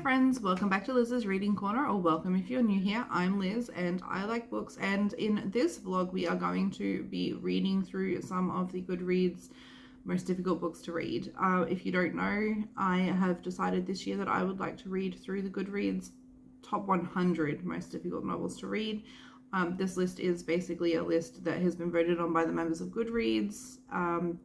friends, welcome back to Liz's Reading Corner, or welcome if you're new here. I'm Liz and I like books, and in this vlog we are going to be reading through some of the GoodReads most difficult books to read. If you don't know, I have decided this year that I would like to read through the GoodReads top 100 most difficult novels to read. This list is basically a list that has been voted on by the members of GoodReads,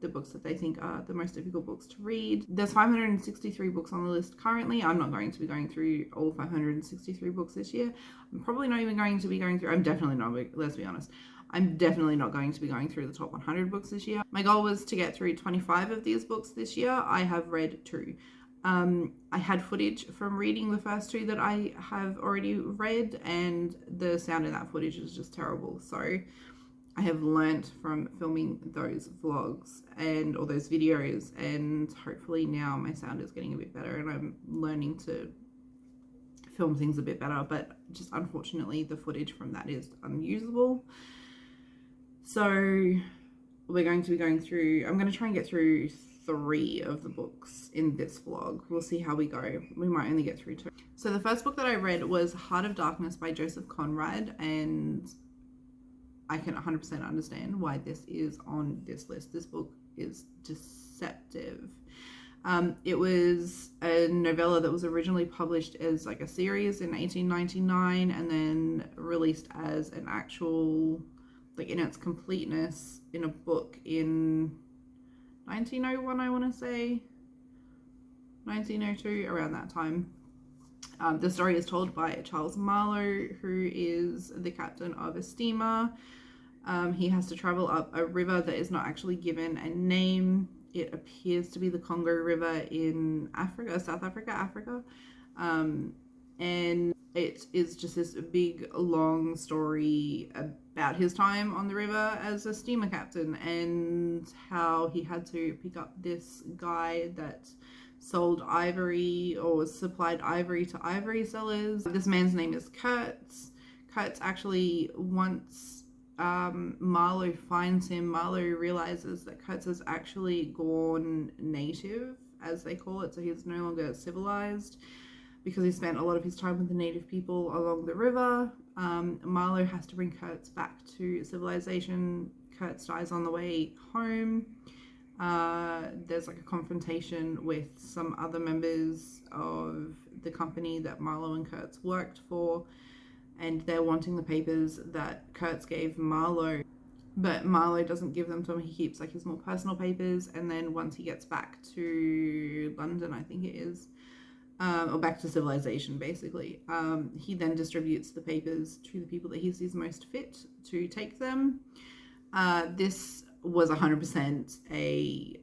the books that they think are the most difficult books to read. There's 563 books on the list currently. I'm not going to be going through all 563 books this year. I'm probably not even going to be going through, I'm definitely not, let's be honest, I'm definitely not going to be going through the top 100 books this year. My goal was to get through 25 of these books this year. I have read 2. I had footage from reading the first 2 that I have already read, and the sound in that footage is just terrible. So I have learnt from filming those vlogs and all those videos, and hopefully now my sound is getting a bit better and I'm learning to film things a bit better, but just unfortunately the footage from that is unusable. So we're going to be going through, I'm going to try and get through 3 of the books in this vlog. We'll see how we go. We might only get through 2. So the first book that I read was Heart of Darkness by Joseph Conrad, and I can 100% understand why this is on this list. This book is deceptive. It was a novella that was originally published as like a series in 1899 and then released as an actual, like in its completeness, in a book in 1901, I want to say 1902, around that time. The story is told by Charles Marlowe, who is the captain of a steamer. He has to travel up a river that is not actually given a name. It appears to be the Congo River in Africa, South Africa. And it is just this big, long story about his time on the river as a steamer captain and how he had to pick up this guy that sold ivory or supplied ivory to ivory sellers. This man's name is Kurtz. Kurtz actually, once Marlowe finds him, Marlowe realizes that Kurtz has actually gone native, as they call it, so he's no longer civilized, because he spent a lot of his time with the native people along the river. Marlowe has to bring Kurtz back to civilization. Kurtz dies on the way home. There's like a confrontation with some other members of the company that Marlowe and Kurtz worked for, and they're wanting the papers that Kurtz gave Marlowe, but Marlowe doesn't give them to him. He keeps like his more personal papers, and then once he gets back to London, I think it is, or back to civilization basically, he then distributes the papers to the people that he sees most fit to take them. This was 100% a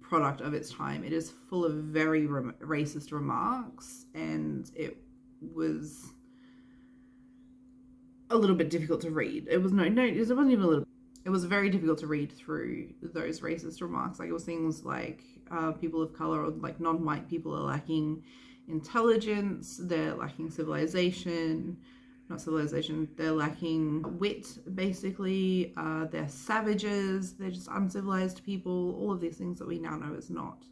product of its time. It is full of very racist remarks, and it was a little bit difficult to read. It wasn't even a little. It was very difficult to read through those racist remarks. Like, it was things like people of color or like non-white people are lacking intelligence, they're lacking they're lacking wit, basically. They're savages, they're just uncivilized people. All of these things that we now know is not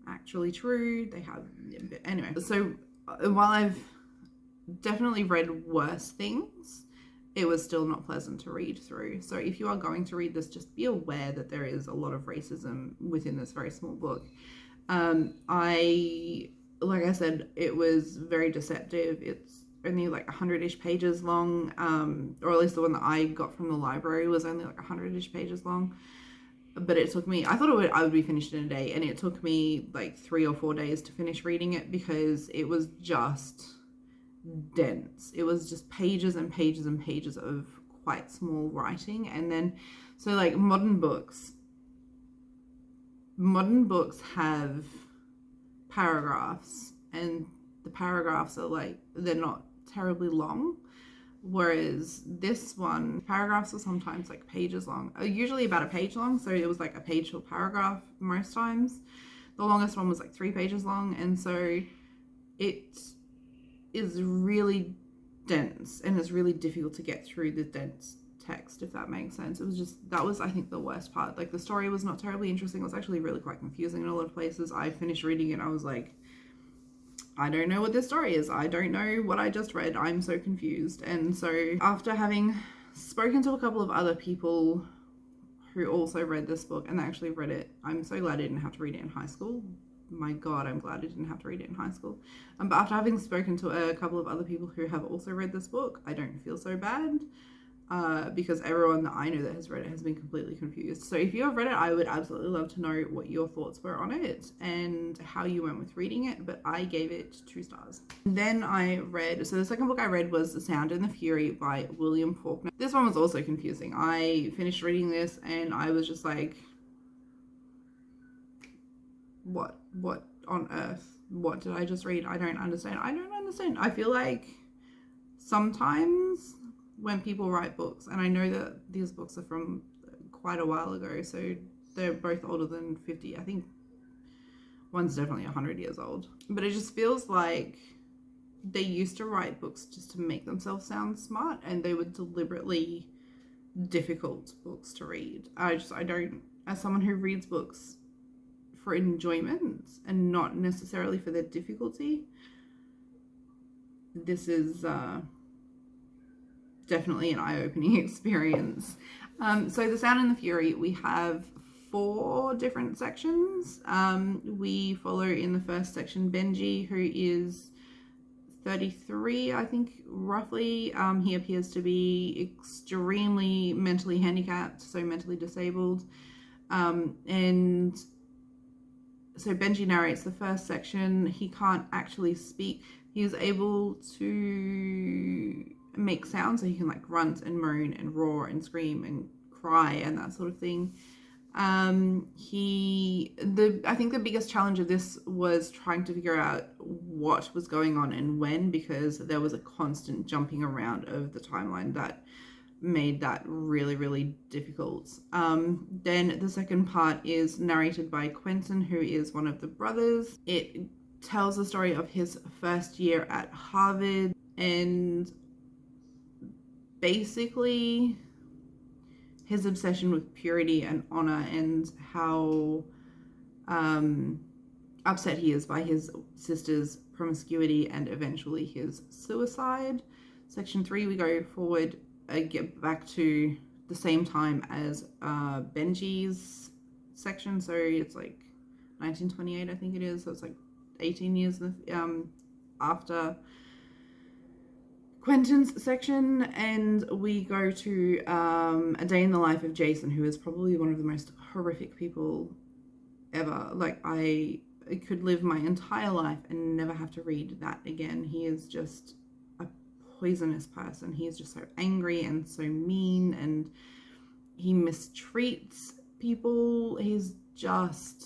actually true. They have, anyway. So while I've definitely read worse things, it was still not pleasant to read through. So if you are going to read this, just be aware that there is a lot of racism within this very small book. Like I said, it was very deceptive. It's only like 100-ish pages long, or at least the one that I got from the library was only like 100-ish pages long. But it took me, I thought I would be finished in a day, and it took me like 3 or 4 days to finish reading it because it was just dense. It was just pages and pages and pages of quite small writing. And then, so like modern books have paragraphs, and the paragraphs are like, they're not terribly long, whereas this one, paragraphs are sometimes like pages long, usually about a page long. So it was like a page to a paragraph most times. The longest one was like 3 pages long, and so it is really dense, and it's really difficult to get through the dense text, if that makes sense. It was just, that was, I think, the worst part. Like, the story was not terribly interesting. It was actually really quite confusing in a lot of places. I finished reading it, I was like, I don't know what this story is. I don't know what I just read. I'm so confused. And so after having spoken to a couple of other people who also read this book and they actually read it, I'm so glad I didn't have to read it in high school. My God, I'm glad I didn't have to read it in high school. But after having spoken to a couple of other people who have also read this book, I don't feel so bad. Because everyone that I know that has read it has been completely confused. So if you have read it, I would absolutely love to know what your thoughts were on it and how you went with reading it, but I gave it 2 stars. Then I read, so the second book I read was The Sound and the Fury by William Faulkner. This one was also confusing. I finished reading this and I was just like, what on earth? What did I just read? I don't understand. I feel like sometimes when people write books, and I know that these books are from quite a while ago, so they're both older than 50. I think one's definitely 100 years old. But it just feels like they used to write books just to make themselves sound smart, and they were deliberately difficult books to read. I don't, as someone who reads books for enjoyment and not necessarily for their difficulty, this is definitely an eye-opening experience. So The Sound and the Fury, we have 4 different sections. We follow in the first section Benji, who is 33, I think, roughly. He appears to be extremely mentally handicapped, so mentally disabled. And so Benji narrates the first section. He can't actually speak. He is able to make sounds, so he can like grunt and moan and roar and scream and cry and that sort of thing. I think the biggest challenge of this was trying to figure out what was going on and when, because there was a constant jumping around of the timeline that made that really, really difficult. Then the second part is narrated by Quentin, who is one of the brothers. It tells the story of his first year at Harvard and basically his obsession with purity and honor and how upset he is by his sister's promiscuity and eventually his suicide. Section 3, we go forward, get back to the same time as Benji's section, so it's like 1928, I think it is, so it's like 18 years after Quentin's section, and we go to A Day in the Life of Jason, who is probably one of the most horrific people ever. Like, I could live my entire life and never have to read that again. He is just a poisonous person. He is just so angry and so mean, and he mistreats people. He's just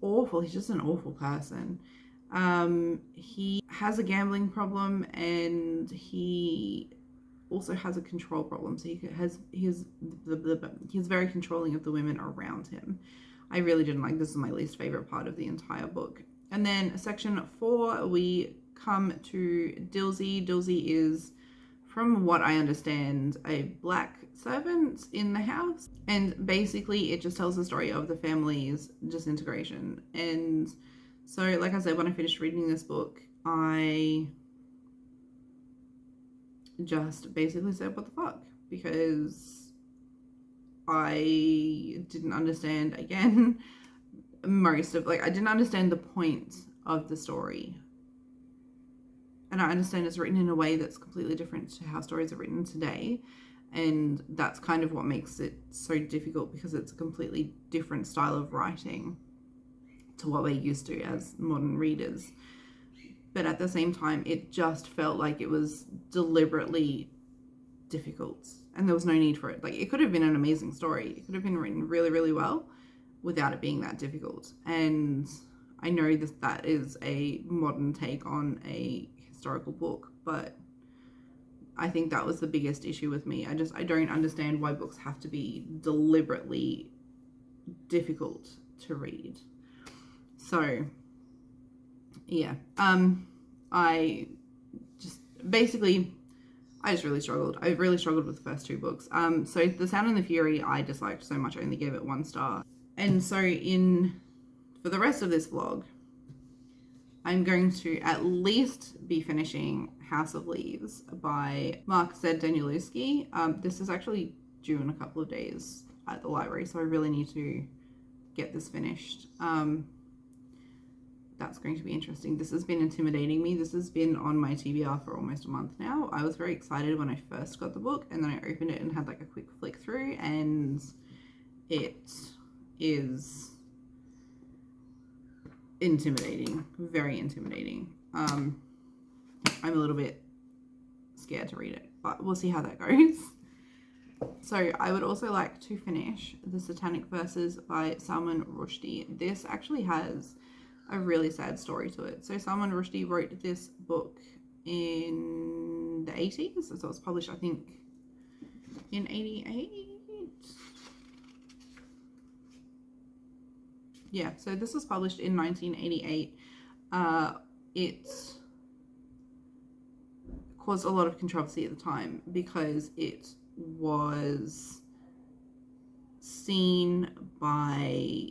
awful. He's just an awful person. He has a gambling problem and he also has a control problem. So he's very controlling of the women around him. I really didn't like this. Is my least favorite part of the entire book. And then section 4, we come to Dilsey. Dilsey is, from what I understand, a black servant in the house. And basically it just tells the story of the family's disintegration. And so, like I said, when I finished reading this book, I just basically said, what the fuck? Because I didn't understand, again, I didn't understand the point of the story. And I understand it's written in a way that's completely different to how stories are written today. And that's kind of what makes it so difficult, because it's a completely different style of writing to what we're used to as modern readers. But at the same time, it just felt like it was deliberately difficult and there was no need for it. Like, it could have been an amazing story. It could have been written really, really well without it being that difficult. And I know that is a modern take on a historical book, but I think that was the biggest issue with me. I don't understand why books have to be deliberately difficult to read. So, yeah, I just really struggled. I really struggled with the first 2 books. So The Sound and the Fury, I disliked so much, I only gave it 1 star. And so for the rest of this vlog, I'm going to at least be finishing House of Leaves by Mark Z. Danielewski. This is actually due in a couple of days at the library, so I really need to get this finished. That's going to be interesting. This has been intimidating me. This has been on my TBR for almost a month now. I was very excited when I first got the book, and then I opened it and had like a quick flick through, and it is intimidating, very intimidating. I'm a little bit scared to read it, but we'll see how that goes. So I would also like to finish The Satanic Verses by Salman Rushdie. This actually has a really sad story to it. So Salman Rushdie wrote this book in the 80s, so it was published, I think, in 88. Yeah, so this was published in 1988. It caused a lot of controversy at the time because it was seen by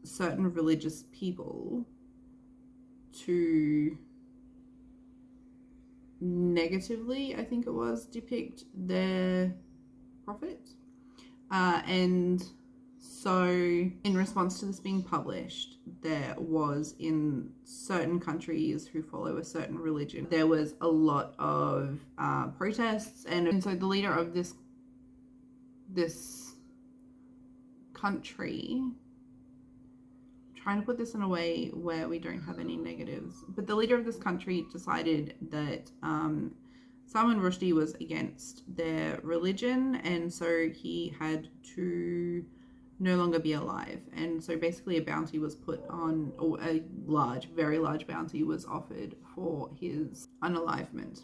certain religious people to negatively, I think it was, depict their prophet. And so in response to this being published, there was, in certain countries who follow a certain religion, there was a lot of protests, and so the leader of this country, trying to put this in a way where we don't have any negatives, but the leader of this country decided that Salman Rushdie was against their religion, and so he had to no longer be alive. And so basically a bounty was put on, or a large, very large bounty was offered for his unalivement.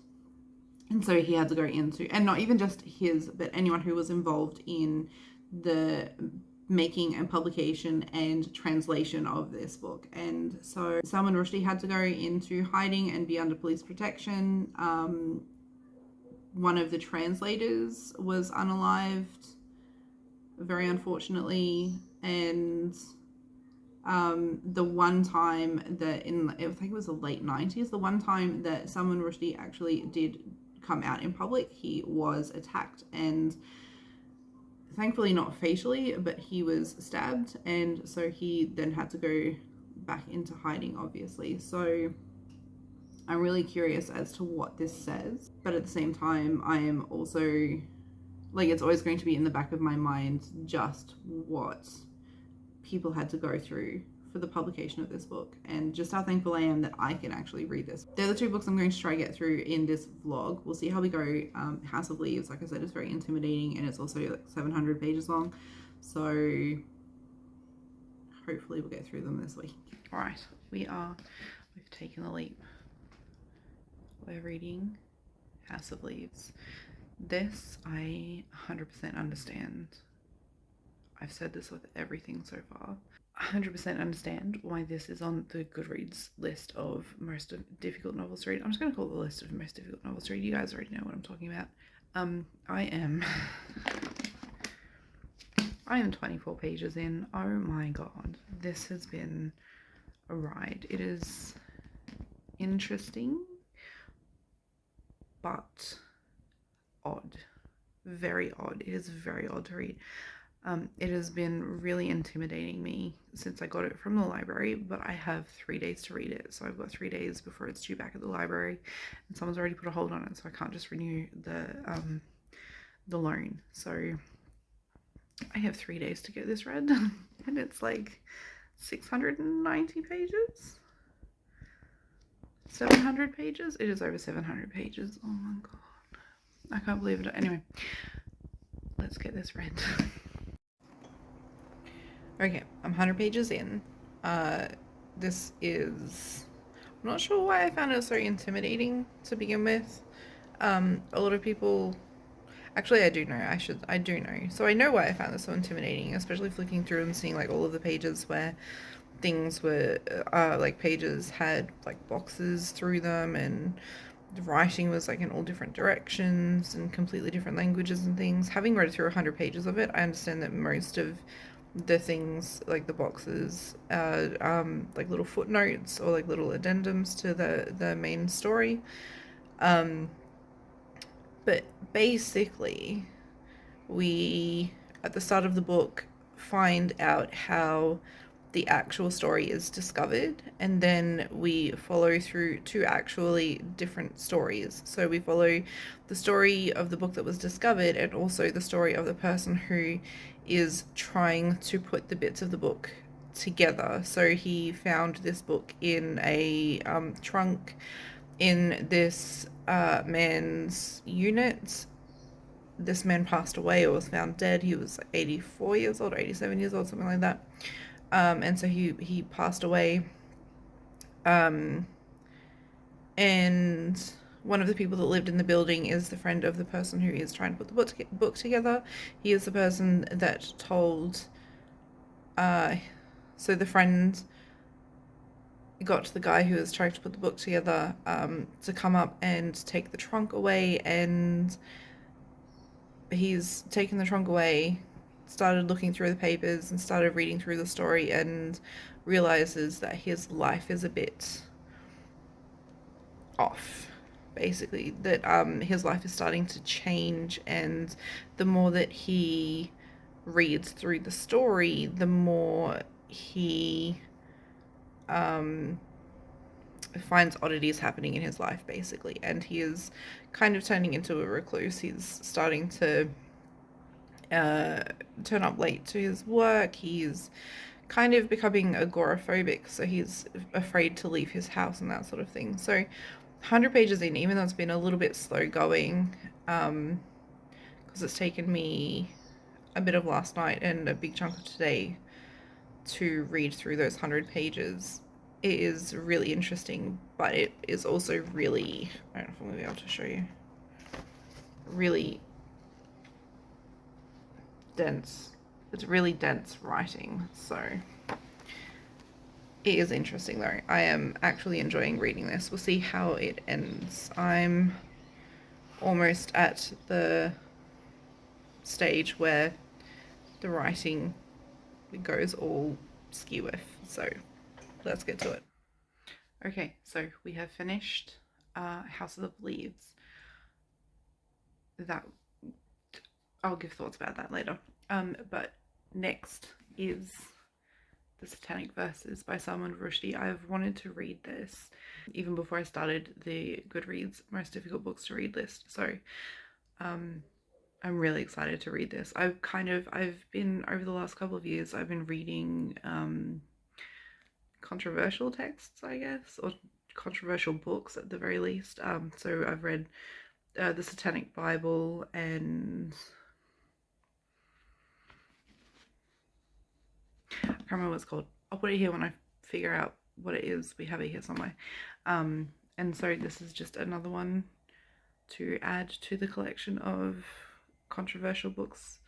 And so he had to go into, and not even just his, but anyone who was involved in the making and publication and translation of this book. And so Salman Rushdie had to go into hiding and be under police protection. One of the translators was unalived, very unfortunately, and the one time that I think it was the late 90s, the one time that Salman Rushdie actually did come out in public, he was attacked, and thankfully not fatally, but he was stabbed, and so he then had to go back into hiding, obviously. So I'm really curious as to what this says, but at the same time, I am also, like, it's always going to be in the back of my mind just what people had to go through for the publication of this book, and just how thankful I am that I can actually read this. They're the two books I'm going to try to get through in this vlog. We'll see how we go. House of Leaves, like I said, is very intimidating, and it's also like 700 pages long, so hopefully we'll get through them this week. All right, we've taken the leap. We're reading House of Leaves. This I 100% understand. I've said this with everything so far. 100% understand why this is on the GoodReads list of most difficult novels to read. I'm just going to call it the list of most difficult novels to read. You guys already know what I'm talking about. I am 24 pages in. Oh my god. This has been a ride. It is interesting, but odd. Very odd. It is very odd to read. It has been really intimidating me since I got it from the library, but I have 3 days to read it. So I've got 3 days before it's due back at the library, and someone's already put a hold on it, so I can't just renew the loan. So I have 3 days to get this read, and it's like 690 pages? 700 pages? It is over 700 pages. Oh my god. I can't believe it. Anyway, let's get this read. Okay, I'm 100 pages in. This is, I'm not sure why I found it so intimidating to begin with. A lot of people, actually I do know. So I know why I found this so intimidating, especially flicking through and seeing like all of the pages where things were, like pages had like boxes through them, and the writing was like in all different directions and completely different languages and things. Having read through 100 pages of it, I understand that most of the things, like the boxes, like little footnotes or like little addendums to the main story. But basically, we, at the start of the book, find out how the actual story is discovered, and then we follow through two actually different stories. So we follow the story of the book that was discovered, and also the story of the person who is trying to put the bits of the book together. So he found this book in a trunk in this man's unit. This man passed away or was found dead. He was like 84 years old or 87 years old, something like that. And so he passed away. And one of the people that lived in the building is the friend of the person who is trying to put the book together. He is the person that told, so the friend got the guy who was trying to put the book together to come up and take the trunk away, and he's taken the trunk away, started looking through the papers and started reading through the story, and realizes that his life is a bit off, basically, that his life is starting to change, and the more that he reads through the story, the more he finds oddities happening in his life, basically, and he is kind of turning into a recluse. He's starting to turn up late to his work. He's kind of becoming agoraphobic, so he's afraid to leave his house and that sort of thing. So 100 pages in, even though it's been a little bit slow going, because it's taken me a bit of last night and a big chunk of today to read through those 100 pages. It is really interesting, but it is also really, I don't know if I'm going to be able to show you, really dense. It's really dense writing, so it is interesting though. I am actually enjoying reading this. We'll see how it ends. I'm almost at the stage where the writing goes all skew-if, so let's get to it. Okay, so we have finished Houses of Leaves. That, I'll give thoughts about that later. But next is The Satanic Verses by Salman Rushdie. I've wanted to read this even before I started the GoodReads most difficult books to read list, so I'm really excited to read this. I've been, over the last couple of years, I've been reading controversial texts, I guess, or controversial books at the very least. So I've read the Satanic Bible, and I can't remember what it's called. I'll put it here when I figure out what it is. We have it here somewhere. And so this is just another one to add to the collection of controversial books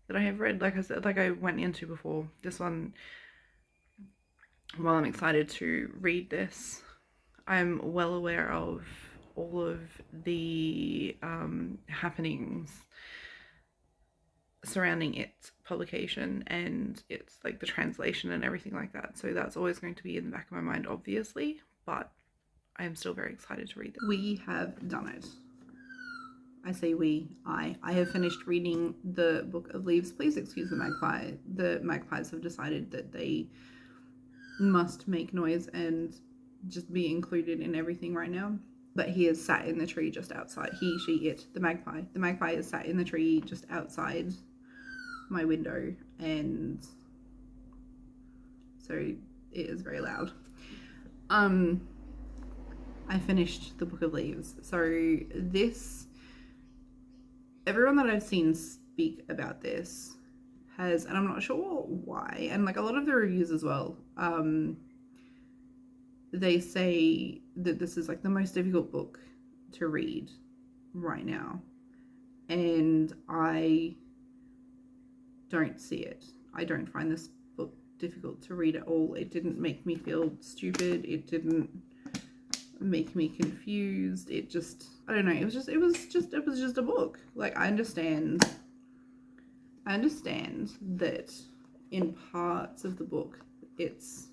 that I have read. Like I said, like I went into before, this one, while I'm excited to read this, I'm well aware of all of the happenings surrounding its publication and its, like, the translation and everything like that. So that's always going to be in the back of my mind, obviously, but I am still very excited to read it. We have done it. I say we, I have finished reading the Book of Leaves. Please excuse the magpie. The magpies have decided that they must make noise and just be included in everything right now. But he is sat in the tree just outside. He, she, it, the magpie. The magpie is sat in the tree just outside my window, and so it is very loud. I finished the Book of Leaves. So this, everyone that I've seen speak about this has, and I'm not sure why, and like a lot of the reviews as well, they say that this is like the most difficult book to read right now, and I don't see it. I don't find this book difficult to read at all. It didn't make me feel stupid. It didn't make me confused. It just, I don't know, it was just a book. Like, I understand that in parts of the book, it's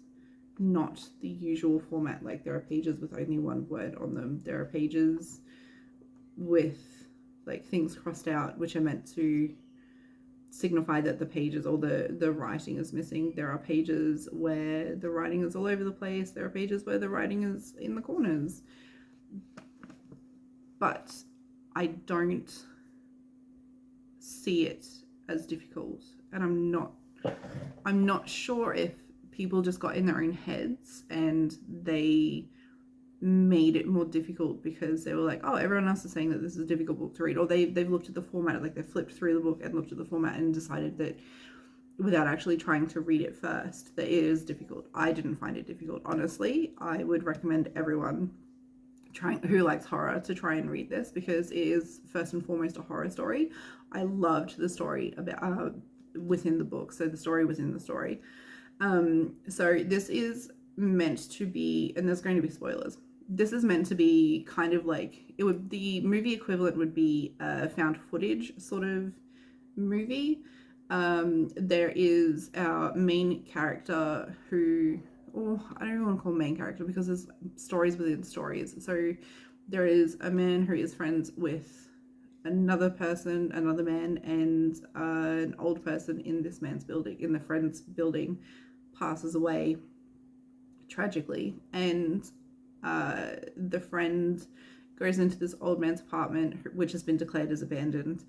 not the usual format. Like, there are pages with only one word on them. There are pages with like things crossed out, which are meant to signify that the pages or the writing is missing. There are pages where the writing is all over the place. There are pages where the writing is in the corners. But I don't see it as difficult, and I'm not sure if people just got in their own heads and they made it more difficult because they were like, oh, everyone else is saying that this is a difficult book to read, or they've looked at the format, like they flipped through the book and looked at the format and decided that without actually trying to read it first, that it is difficult. I didn't find it difficult, honestly. I would recommend everyone who likes horror to try and read this, because it is first and foremost a horror story. I loved the story about within the book, so the story within the story. So this is meant to be, and there's going to be spoilers, this is meant to be kind of like, the movie equivalent would be a found footage sort of movie. There is our main character who, I don't even want to call main character because there's stories within stories. So there is a man who is friends with another person, another man, and an old person in this man's building, in the friend's building, passes away tragically, and the friend goes into this old man's apartment, which has been declared as abandoned,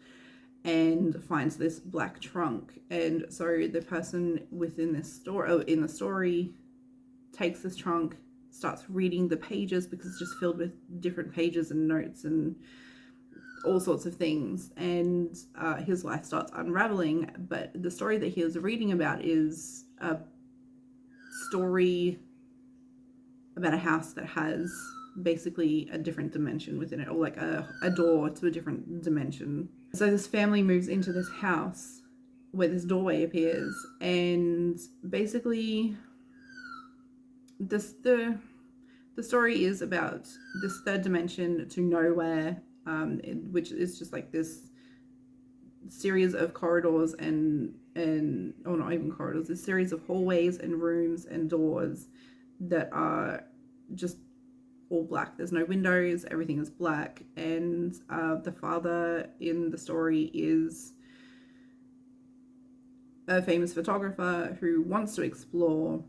and finds this black trunk. And so the person within this story, in the story, takes this trunk, starts reading the pages because it's just filled with different pages and notes and all sorts of things, and his life starts unraveling. But the story that he was reading about is a story about a house that has basically a different dimension within it, or like a door to a different dimension. So this family moves into this house where this doorway appears, and basically the story is about this third dimension to nowhere, which is just like this series of corridors and or not even corridors, this series of hallways and rooms and doors that are just all black. There's no windows, everything is black, and the father in the story is a famous photographer who wants to explore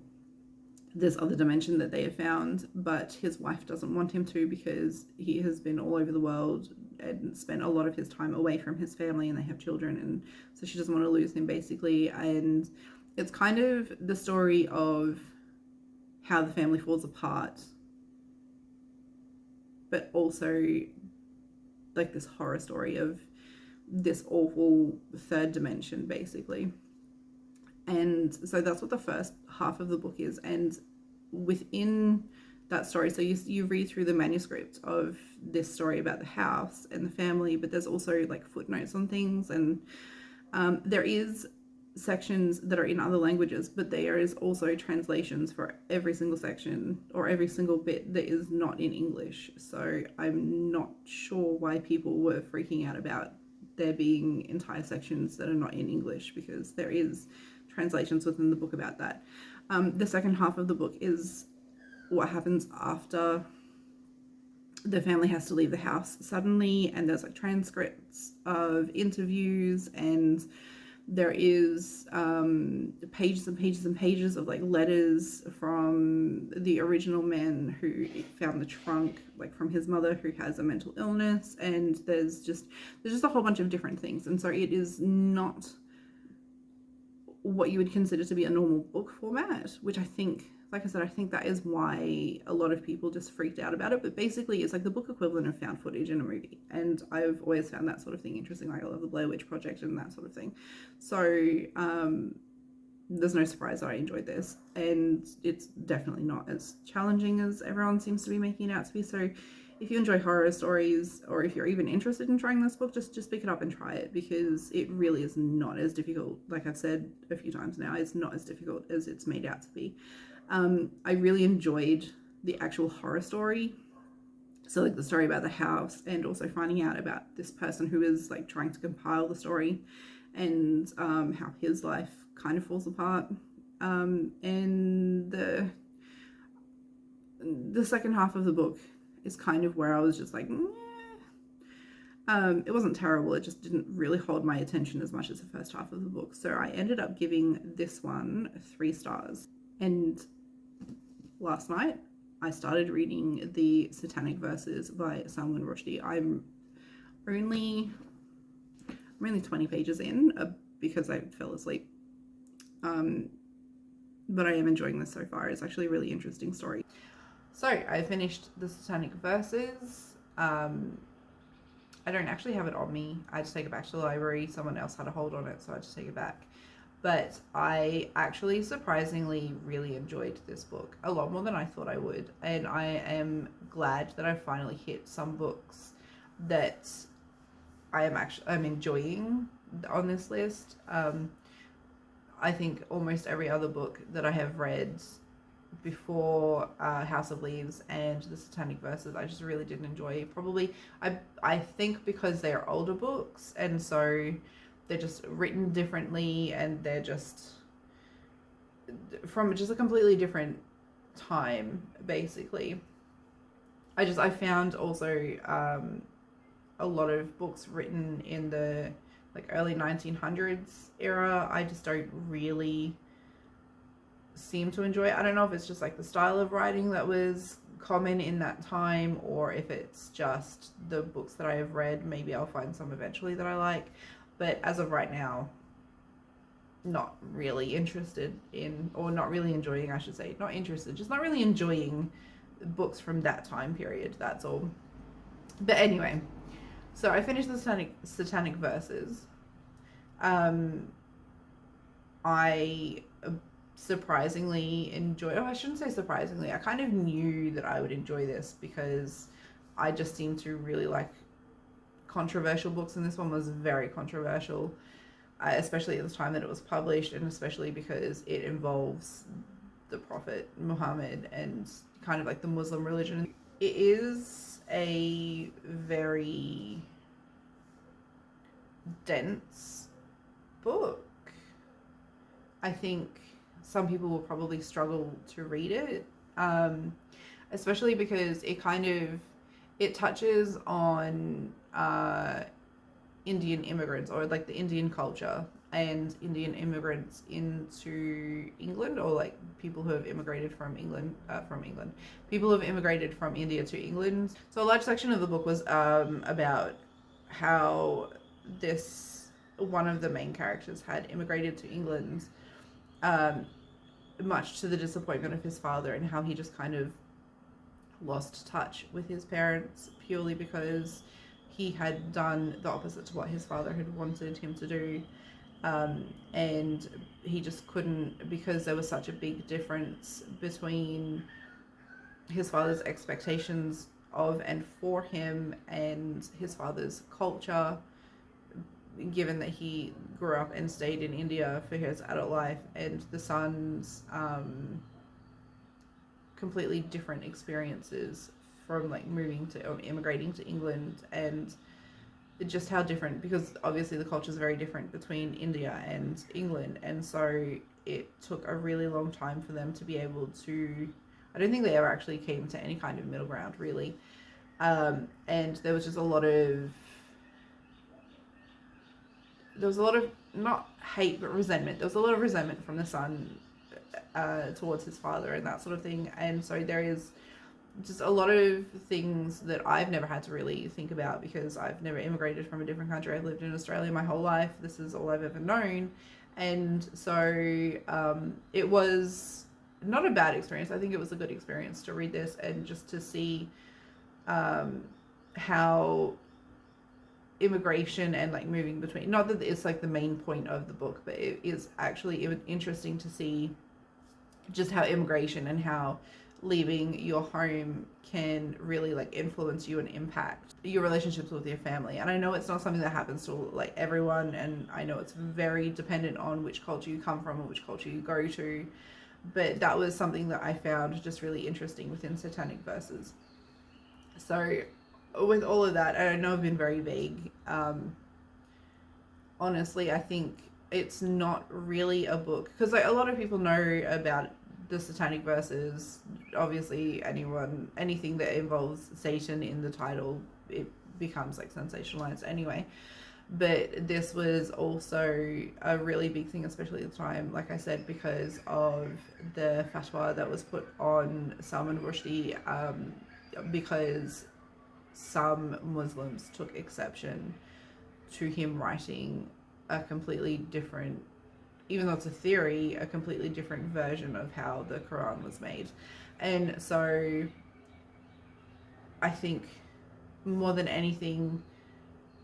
this other dimension that they have found, but his wife doesn't want him to because he has been all over the world and spent a lot of his time away from his family, and they have children, and so she doesn't want to lose him, basically. And it's kind of the story of how the family falls apart, but also like this horror story of this awful third dimension, basically. And so that's what the first half of the book is. And within that story, so you read through the manuscript of this story about the house and the family, but there's also like footnotes on things, and there is sections that are in other languages, but there is also translations for every single section or every single bit that is not in English. So I'm not sure why people were freaking out about there being entire sections that are not in English, because there is translations within the book about that. The second half of the book is what happens after the family has to leave the house suddenly, and there's like transcripts of interviews, and there is pages and pages and pages of like letters from the original man who found the trunk, like from his mother who has a mental illness, and there's just a whole bunch of different things. And so it is not what you would consider to be a normal book format, which I think, like I said, I think that is why a lot of people just freaked out about it. But basically it's like the book equivalent of found footage in a movie, and I've always found that sort of thing interesting. Like I love the Blair Witch Project and that sort of thing. So there's no surprise that I enjoyed this, and it's definitely not as challenging as everyone seems to be making it out to be. So if you enjoy horror stories, or if you're even interested in trying this book, just pick it up and try it, because it really is not as difficult. Like I've said a few times now, it's not as difficult as it's made out to be. I really enjoyed the actual horror story, so like the story about the house, and also finding out about this person who is like trying to compile the story, and how his life kind of falls apart. And the second half of the book is kind of where I was just like, it wasn't terrible, it just didn't really hold my attention as much as the first half of the book. So I ended up giving this one 3 stars. And last night I started reading the Satanic Verses by Salman Rushdie. I'm only 20 pages in because I fell asleep. But I am enjoying this so far. It's actually a really interesting story. So I finished the Satanic Verses. I don't actually have it on me. I just take it back to the library. Someone else had a hold on it, so I just take it back. But I actually surprisingly really enjoyed this book a lot more than I thought I would. And I am glad that I finally hit some books that I'm enjoying on this list. I think almost every other book that I have read before House of Leaves and the Satanic Verses I just really didn't enjoy. Probably I think because they're older books and so they're just written differently and they're just from just a completely different time basically. I found also a lot of books written in the like early 1900s era I just don't really seem to enjoy it. I don't know if it's just like the style of writing that was common in that time or if it's just the books that I have read. Maybe I'll find some eventually that I like, but as of right now, not really interested in, or not really enjoying, I should say, not interested, just not really enjoying books from that time period, that's all. But anyway, so I finished the Satanic Verses. I surprisingly enjoyed, I shouldn't say surprisingly, I kind of knew that I would enjoy this because I just seem to really like controversial books, and this one was very controversial, especially at the time that it was published, and especially because it involves the Prophet Muhammad and kind of like the Muslim religion. It is a very dense book. I think some people will probably struggle to read it, especially because it touches on Indian immigrants, or like the Indian culture and Indian immigrants into England, or like people who have immigrated from people who have immigrated from India to England. So a large section of the book was about how one of the main characters had immigrated to England, much to the disappointment of his father, and how he just kind of lost touch with his parents purely because he had done the opposite to what his father had wanted him to do, and he just couldn't, because there was such a big difference between his father's expectations of and for him and his father's culture, given that he grew up and stayed in India for his adult life, and the son's completely different experiences from like immigrating to England, and just how different, because obviously the culture is very different between India and England, and so it took a really long time for them to be able to, I don't think they ever actually came to any kind of middle ground really, and there was just a lot of not hate but resentment. There was a lot of resentment from the son towards his father and that sort of thing, and so there is just a lot of things that I've never had to really think about because I've never immigrated from a different country. I've lived in Australia my whole life. This is all I've ever known, and so it was not a bad experience. I think it was a good experience to read this and just to see how immigration and like moving between, not that it's like the main point of the book, but it is actually interesting to see just how immigration and how leaving your home can really like influence you and impact your relationships with your family. And I know it's not something that happens to like everyone, and I know it's very dependent on which culture you come from or which culture you go to, but that was something that I found just really interesting within Satanic Verses. So with all of that, and I know I've been very vague, honestly, I think it's not really a book, because like a lot of people know about the satanic verses. Obviously anything that involves Satan in the title, it becomes like sensationalized anyway. But this was also a really big thing, especially at the time, like I said, because of the fatwa that was put on Salman Rushdie, because some Muslims took exception to him writing a completely different, even though it's a theory, a completely different version of how the Quran was made. And so I think more than anything,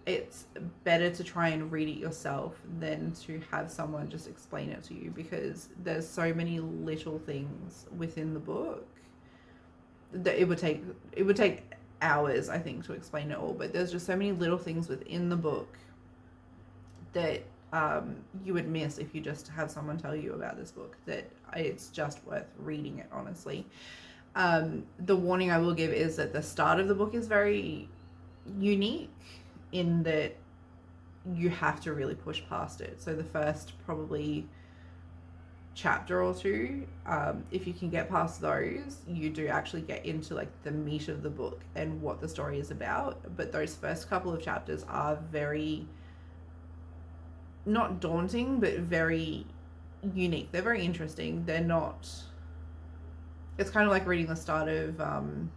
it's better to try and read it yourself than to have someone just explain it to you, because there's so many little things within the book that it would take hours, I think, to explain it all. But there's just so many little things within the book that you would miss if you just have someone tell you about this book, that it's just worth reading it, honestly. The warning I will give is that the start of the book is very unique in that you have to really push past it. So the first probably chapter or two, if you can get past those, you do actually get into like the meat of the book and what the story is about. But those first couple of chapters are very, not daunting, but very unique. They're very interesting. They're not, it's kind of like reading the start of the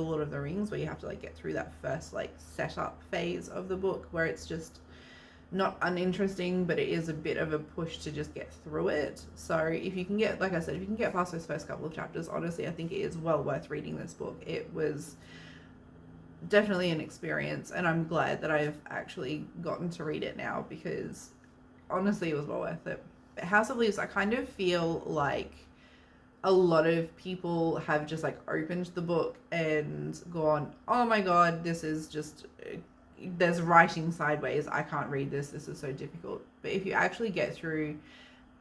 Lord of the Rings, where you have to like get through that first like setup phase of the book, where it's just not uninteresting, but it is a bit of a push to just get through it. So if you can get, like I said, if you can get past those first couple of chapters, honestly, I think it is well worth reading this book. It was definitely an experience, and I'm glad that I've actually gotten to read it now, because honestly, it was well worth it. But House of Leaves, I kind of feel like a lot of people have just like opened the book and gone, oh my god, this is just, there's writing sideways, I can't read this is so difficult. But if you actually get through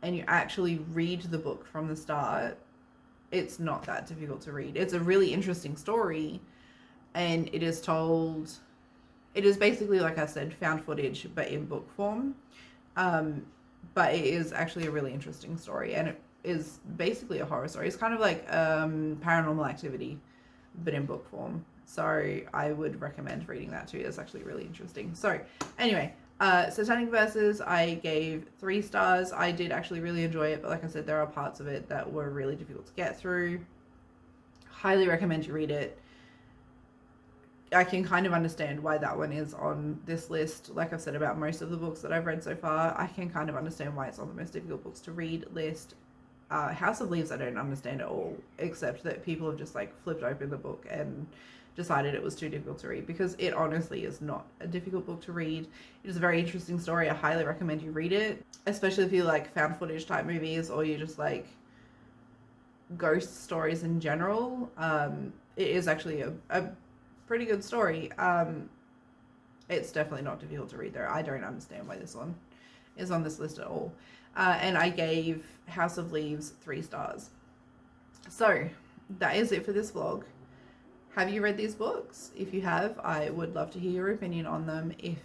and you actually read the book from the start, it's not that difficult to read. It's a really interesting story, and it is told, it is basically, like I said, found footage but in book form. But it is actually a really interesting story, and it is basically a horror story. It's kind of like Paranormal Activity, but in book form. So I would recommend reading that too. It's actually really interesting. So anyway, Satanic Verses, I gave 3 stars. I did actually really enjoy it, but like I said, there are parts of it that were really difficult to get through. Highly recommend you read it. I can kind of understand why that one is on this list. Like I've said about most of the books that I've read so far, I can kind of understand why it's on the most difficult books to read list. House of Leaves, I don't understand at all, except that people have just like flipped open the book and decided it was too difficult to read, because it honestly is not a difficult book to read. It is a very interesting story. I highly recommend you read it, especially if you like found footage type movies, or you just like ghost stories in general. It is actually a pretty good story. It's definitely not difficult to read though. I don't understand why this one is on this list at all. And I gave House of Leaves 3 stars. So that is it for this vlog. Have you read these books? If you have, I would love to hear your opinion on them. If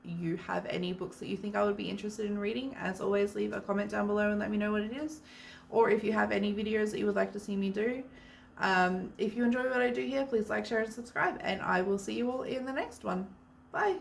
you have any books that you think I would be interested in reading, as always, leave a comment down below and let me know what it is. Or if you have any videos that you would like to see me do. If you enjoy what I do here, please like, share, and subscribe. And I will see you all in the next one. Bye.